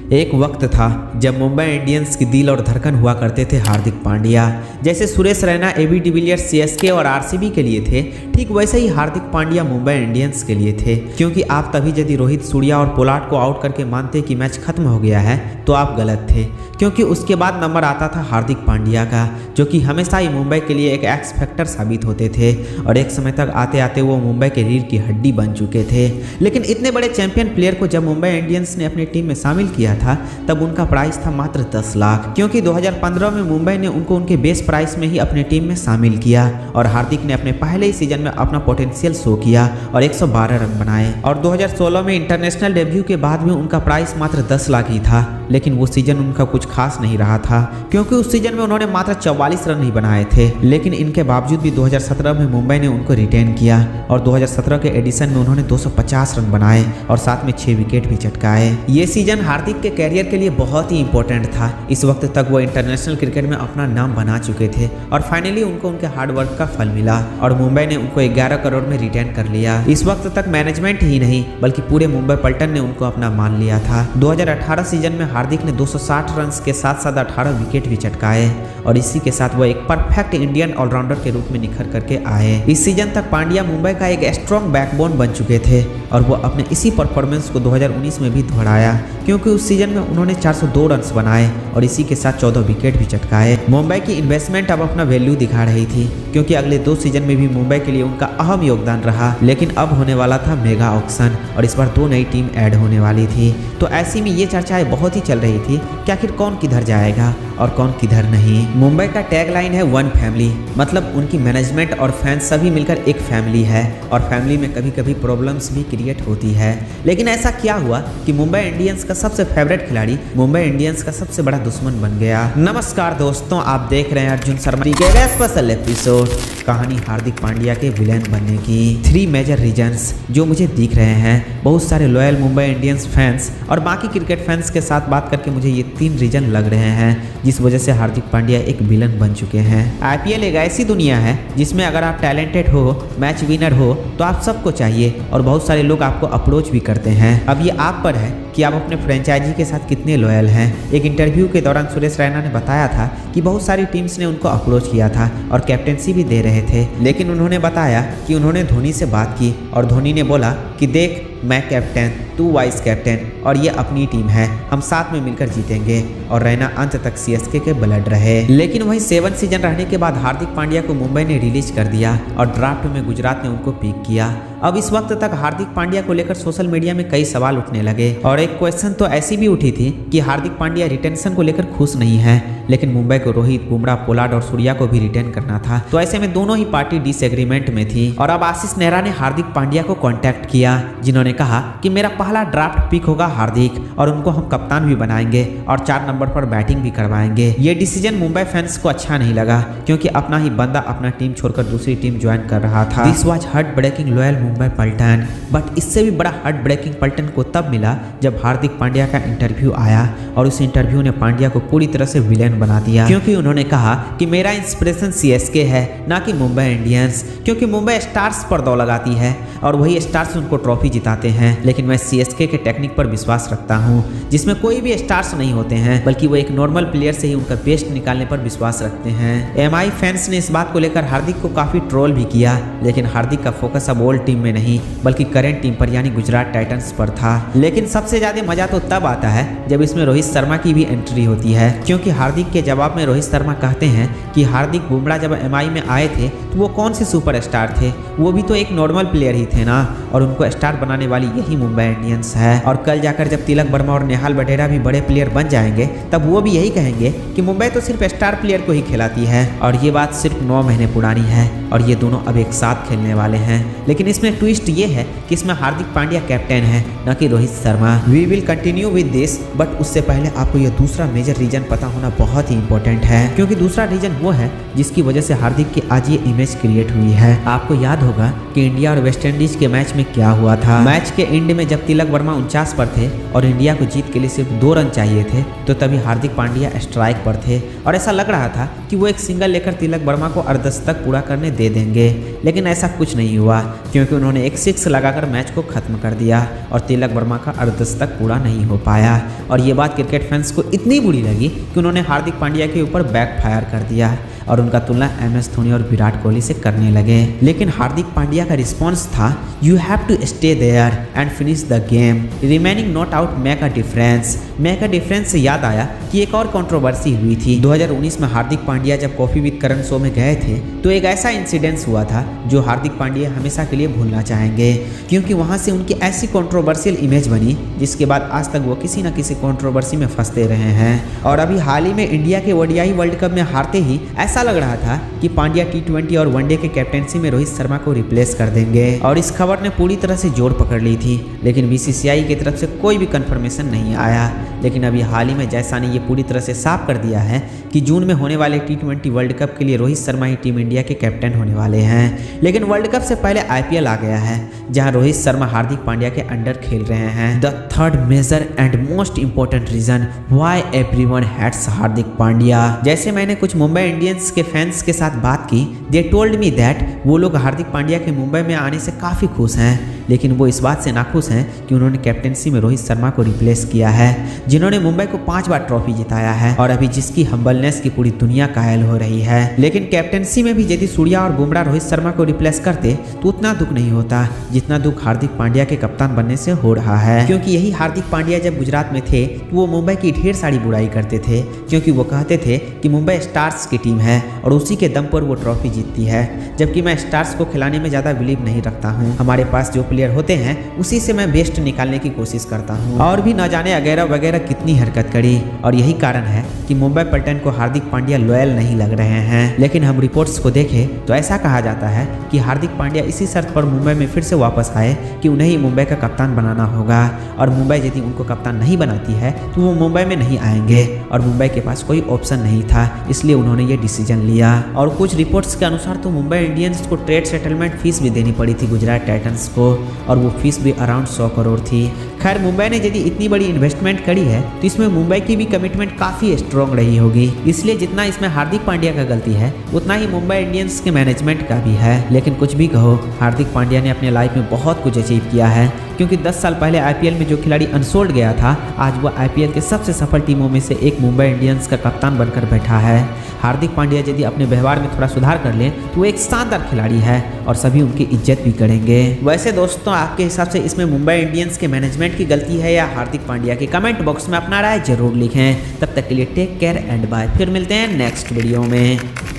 एक वक्त था जब मुंबई इंडियंस की दिल और धड़कन हुआ करते थे हार्दिक पांड्या। जैसे Suresh Raina AB de Villiers CSK और आरसीबी के लिए थे, ठीक वैसे ही हार्दिक पांड्या मुंबई इंडियंस के लिए थे। क्योंकि आप तभी यदि रोहित सूर्या और पोलार्ड को आउट करके मानते कि मैच खत्म हो गया है तो आप गलत थे, क्योंकि उसके बाद नंबर आता था हार्दिक पांड्या का, जो कि हमेशा ही मुंबई के लिए एक एक्स फैक्टर साबित होते थे और एक समय तक आते आते वो मुंबई के रीढ़ की हड्डी बन चुके थे। लेकिन इतने बड़े चैंपियन प्लेयर को जब मुंबई इंडियंस ने अपनी टीम में शामिल किया था तब उनका प्राइस था मात्र 10 लाख, क्योंकि 2015 में मुंबई ने उनको उनके बेस प्राइस में ही अपनी टीम में शामिल किया और हार्दिक ने अपने पहले ही सीजन में अपना पोटेंशियल शो किया और 112 रन बनाए। और 2016 में इंटरनेशनल डेब्यू के बाद में उनका प्राइस मात्र 10 लाख ही था, लेकिन वो सीजन उनका कुछ खास नहीं रहा था, क्योंकि उस सीजन में उन्होंने मात्र 44 रन ही बनाए थे। लेकिन इनके बावजूद भी 2017 में मुंबई ने उनको रिटेन किया और 2017 के एडिशन में उन्होंने 250 रन बनाए और साथ में 6 विकेट भी चटकाए। ये सीजन हार्दिक के कैरियर के लिए बहुत ही इंपॉर्टेंट था। इस वक्त तक वो इंटरनेशनल क्रिकेट में अपना नाम बना चुके थे और फाइनली उनको उनके हार्डवर्क का फल मिला और मुंबई ने उनको 11 करोड़ में रिटेन कर लिया। इस वक्त तक मैनेजमेंट ही नहीं बल्कि पूरे मुंबई पल्टन ने उनको अपना मान लिया था। 2018 सीजन में हार्दिक ने 260 रन के साथ साथ 18 विकेट भी चटकाए और इसी के साथ वो एक परफेक्ट इंडियन ऑलराउंडर के रूप में निखर करके आए। इस सीजन तक पांड्या मुंबई का एक स्ट्रॉन्ग बैकबोन बन चुके थे और वो अपने इसी परफॉर्मेंस को 2019 में भी दोहराया, क्योंकि उस सीजन में उन्होंने 402 रन बनाए और इसी के साथ 14 विकेट भी चटकाए। मुंबई की इन्वेस्टमेंट अब अपना वैल्यू दिखा रही थी, क्योंकि अगले 2 सीजन में भी मुंबई के लिए उनका अहम योगदान रहा। लेकिन अब होने वाला था मेगा ऑक्शन और इस बार 2 नई टीम ऐड होने वाली थी। तो ऐसी में ये चर्चाएं बहुत ही चल रही थी कि आखिर कौन किधर जाएगा और कौन किधर नहीं। मुंबई का टैगलाइन है वन फैमिली, मतलब उनकी मैनेजमेंट और फैंस सभी मिलकर एक फैमिली है और फैमिली में कभी कभी प्रॉब्लम्स भी क्रिएट होती है। लेकिन ऐसा क्या हुआ कि मुंबई इंडियंस का सबसे फेवरेट खिलाड़ी मुंबई इंडियंस का सबसे बड़ा दुश्मन बन गया। नमस्कार दोस्तों, आप देख रहे हैं अर्जुन शर्मा के स्पेशल एपिसोड, कहानी हार्दिक पांड्या के विलेन बनने की। 3 मेजर रीजंस जो मुझे दिख रहे हैं। बहुत सारे लॉयल मुंबई इंडियंस फैंस और बाकी क्रिकेट फैंस के साथ बात करके मुझे ये 3 रीजन लग रहे हैं जिस वजह से हार्दिक पांड्या एक विलन बन चुके हैं। आईपीएल एक ऐसी दुनिया है जिसमें अगर आप टैलेंटेड हो, मैच विनर हो तो आप सबको चाहिए और बहुत सारे लोग आपको अप्रोच भी करते हैं। अब ये आप पर है कि आप अपने फ्रेंचाइजी के साथ कितने लॉयल हैं। एक इंटरव्यू के दौरान सुरेश रैना ने बताया था कि बहुत सारी टीम्स ने उनको अप्रोच किया था और कैप्टेंसी भी दे रहे थे, लेकिन उन्होंने बताया कि उन्होंने धोनी से बात की और धोनी ने बोला कि देख, मैं कैप्टन, तू वाइस कैप्टन और ये अपनी टीम है, हम साथ में मिलकर जीतेंगे। और रैना अंत तक सीएसके के ब्लड रहे। लेकिन वहीं 7 सीजन रहने के बाद हार्दिक पांड्या को मुंबई ने रिलीज कर दिया और ड्राफ्ट में गुजरात ने उनको पिक किया। अब इस वक्त तक हार्दिक पांड्या को लेकर सोशल मीडिया में कई सवाल उठने लगे और एक क्वेश्चन तो ऐसी भी उठी थी कि हार्दिक पांड्या रिटेंशन को लेकर खुश नहीं है, लेकिन मुंबई को रोहित, बुमराह, पोलार्ड और सूर्या को भी रिटेन करना था। तो ऐसे में दोनों ही पार्टी डिसएग्रीमेंट में थी और अब आशीष नेहरा ने हार्दिक पांड्या को कांटेक्ट किया, जिन्होंने कहा कि मेरा पहला ड्राफ्ट पिक होगा हार्दिक और उनको हम कप्तान भी बनाएंगे और 4 नंबर पर बैटिंग भी करवाएंगे। ये डिसीजन मुंबई फैंस को अच्छा नहीं लगा, क्योंकि अपना ही बंदा अपना टीम छोड़कर दूसरी टीम ज्वाइन कर रहा था। This was heartbreaking loyal Mumbai Paltan, but इससे भी बड़ा हार्ट ब्रेकिंग पल्टन को तब मिला जब हार्दिक पांड्या का इंटरव्यू आया और उस इंटरव्यू ने पांड्या को पूरी तरह से विलेन बना दिया, क्योंकि उन्होंने कहा कि मेरा इंस्पिरेशन सीएसके है ना कि मुंबई इंडियंस, क्योंकि मुंबई स्टार्स पर दौड़ लगाती है और वही स्टार्स उनको ट्रॉफी जिताते हैं। लेकिन मैं सीएसके के टेक्निक पर विश्वास रखता हूं, जिसमें कोई भी स्टार्स नहीं होते हैं, बल्कि वो एक नॉर्मल प्लेयर से ही उनका बेस्ट निकालने पर विश्वास रखते हैं। एमआई फैंस ने इस बात को लेकर हार्दिक को काफी ट्रोल भी किया, लेकिन हार्दिक का फोकस अब ओल्ड टीम में नहीं बल्कि करेंट टीम पर यानी गुजरात टाइटंस पर था। लेकिन सबसे ज्यादा मजा तो तब आता है जब इसमें रोहित शर्मा की भी एंट्री होती है, क्योंकि हार्दिक के जवाब में रोहित शर्मा कहते हैं कि हार्दिक, बुमराह जब एमआई में आए थे तो वो कौन से सुपरस्टार थे, वो भी तो एक नॉर्मल प्लेयर ही थे ना, और उनको स्टार बनाने वाली यही मुंबई इंडियंस है। और कल जाकर जब तिलक वर्मा और नेहाल वडेरा भी बड़े प्लेयर बन जाएंगे तब वो भी यही कहेंगे कि मुंबई तो सिर्फ स्टार प्लेयर को ही खिलाती है। और ये बात सिर्फ 9 महीने पुरानी है और ये दोनों अब एक साथ खेलने वाले हैं। लेकिन इसमें ट्विस्ट ये है कि इसमें हार्दिक पांड्या कैप्टन है न कि Rohit Sharma. We will continue with this, but उससे पहले आपको यह दूसरा मेजर रीजन पता होना बहुत ही इंपॉर्टेंट है, क्योंकि दूसरा रीजन वो है जिसकी वजह से हार्दिक की आज ये इमेज क्रिएट हुई है। आपको याद होगा कि इंडिया और वेस्ट इंडीज के मैच में क्या हुआ था। मैच के एंड में जब तिलक वर्मा 49 पर थे और इंडिया को जीत के लिए सिर्फ 2 रन चाहिए थे, तो तभी हार्दिक पांड्या स्ट्राइक पर थे और ऐसा लग रहा था कि वो एक सिंगल लेकर तिलक वर्मा को अर्धशतक पूरा करने दे देंगे, लेकिन ऐसा कुछ नहीं हुआ, क्योंकि उन्होंने एक 6 लगाकर मैच को खत्म कर दिया और तिलक वर्मा का अर्धशतक पूरा नहीं हो पाया। और ये बात क्रिकेट फैंस को इतनी बुरी लगी कि उन्होंने हार्दिक पांड्या के ऊपर बैकफायर कर दिया और उनका तुलना MS धोनी और विराट कोहली से करने लगे। लेकिन हार्दिक पांड्या का रिस्पॉन्स था, you have to stay there and finish the game, remaining not out make a difference. Make a difference से याद आया कि एक और कंट्रोवर्सी हुई थी 2019 में। हार्दिक पांड्या जब कॉफी विद करण शो में गए थे तो एक ऐसा इंसिडेंस हुआ था जो हार्दिक पांड्या हमेशा के लिए भूलना चाहेंगे, क्योंकि वहां से उनकी ऐसी कंट्रोवर्शियल इमेज बनी जिसके बाद आज तक वो किसी न किसी कंट्रोवर्सी में फंसते रहे हैं। और अभी हाल ही में इंडिया के ODI वर्ल्ड कप में हारते ही ऐसा लग रहा था कि पांड्या T20 और वनडे के कैप्टेंसी में रोहित शर्मा को रिप्लेस कर देंगे और इस खबर ने पूरी तरह से जोर पकड़ ली थी, लेकिन BCCI की तरफ से कोई भी कंफर्मेशन नहीं आया। लेकिन अभी हाल ही में जैसा ने ये पूरी तरह से साफ कर दिया है कि जून में होने वाले T20 वर्ल्ड कप के लिए रोहित शर्मा ही टीम इंडिया के कैप्टन होने वाले हैं। लेकिन वर्ल्ड कप से पहले IPL आ गया है जहां रोहित शर्मा हार्दिक पांड्या के अंडर खेल रहे हैं। The third major and most important reason why everyone hates Hardik Pandya. जैसे मैंने कुछ मुंबई इंडियंस के फैंस के साथ बात की, दे टोल्ड मी दैट वो लोग हार्दिक पांड्या के मुंबई में आने से काफ़ी खुश हैं, लेकिन वो इस बात से नाखुश हैं कि उन्होंने कैप्टेंसी में रोहित शर्मा को रिप्लेस किया है, जिन्होंने मुंबई को 5 बार ट्रॉफी जिताया है और अभी जिसकी हम्बलनेस की पूरी दुनिया कायल हो रही है। लेकिन कैप्टेंसी में भी यदि सूर्या और बुमराह रोहित शर्मा को रिप्लेस करते तो उतना दुख नहीं होता जितना दुख हार्दिक पांड्या के कप्तान बनने से हो रहा है, क्योंकि यही हार्दिक पांड्या जब गुजरात में थे तो वो मुंबई की ढेर सारी बुराई करते थे, क्योंकि वो कहते थे कि मुंबई स्टार्स की टीम है और उसी के दम पर वो ट्रॉफी जीतती है। जबकि मैं स्टार्स को खिलाने में ज़्यादा बिलीव नहीं रखता हूँ, हमारे पास जो प्लेयर होते हैं उसी से मैं बेस्ट निकालने की कोशिश करता हूँ। और भी न जाने वगैरह वगैरह कितनी हरकत करी, और यही कारण है कि मुंबई पलटन को हार्दिक पांड्या लॉयल नहीं लग रहे हैं। लेकिन हम रिपोर्ट्स को देखें तो ऐसा कहा जाता है कि हार्दिक पांड्या इसी शर्त पर मुंबई में फिर से वापस आए कि उन्हें ही मुंबई का कप्तान बनाना होगा, और मुंबई यदि उनको कप्तान नहीं बनाती है तो वो मुंबई में नहीं आएंगे, और मुंबई के पास कोई ऑप्शन नहीं था, इसलिए उन्होंने ये डिसीजन लिया। और कुछ रिपोर्ट्स के अनुसार तो मुंबई इंडियंस को ट्रेड सेटलमेंट फीस भी देनी पड़ी थी गुजरात टाइटंस को, और वो फीस भी अराउंड 100 करोड़ थी। खैर, मुंबई ने यदि इतनी बड़ी इन्वेस्टमेंट करी है तो इसमें मुंबई की भी कमिटमेंट काफ़ी स्ट्रॉन्ग रही होगी, इसलिए जितना इसमें हार्दिक पांड्या का गलती है उतना ही मुंबई इंडियंस के मैनेजमेंट का भी है। लेकिन कुछ भी कहो, हार्दिक पांड्या ने अपने लाइफ में बहुत कुछ अचीव किया है, क्योंकि 10 साल पहले IPL में जो खिलाड़ी अनसोल्ड गया था, आज वो IPL के सबसे सफल टीमों में से एक मुंबई इंडियंस का कप्तान बनकर बैठा है। हार्दिक पांड्या यदि अपने व्यवहार में थोड़ा सुधार कर ले तो वो एक शानदार खिलाड़ी है और सभी उनकी इज्जत भी करेंगे। वैसे दोस्तों, आपके हिसाब से इसमें मुंबई इंडियंस के मैनेजमेंट की गलती है या हार्दिक पांड्या की? कमेंट बॉक्स में अपना राय जरूर लिखें। तब तक के लिए टेक केयर एंड बाय, फिर मिलते हैं नेक्स्ट वीडियो में।